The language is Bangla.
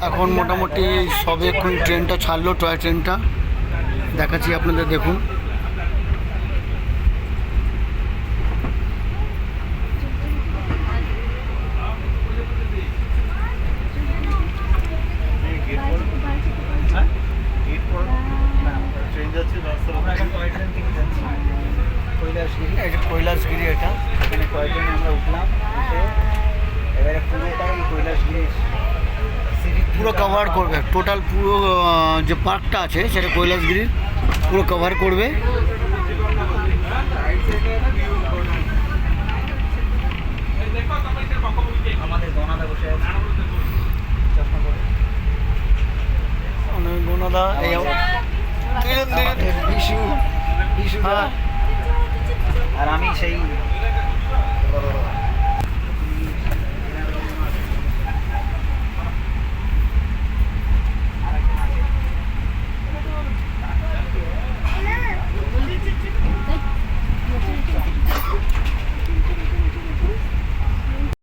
এখন মোটামুটি সবে এখন ট্রেনটা ছাড়লো, টয় ট্রেনটা দেখাচ্ছি আপনাদের, দেখুন। কৈলাসগিরি, এটা এখানে টয় ট্রেনে আমরা উঠলাম, এবারে পুরোটাই কৈলাসগিরি পুরো কভার করবে, টোটাল পুরো যে পার্কটা আছে সেটা কৈলাসগিরির পুরো কভার করবে। আমাদের দোনাদা বসে আছে চশমা পরে। দোনাদা এই বিশু আর আমি সেই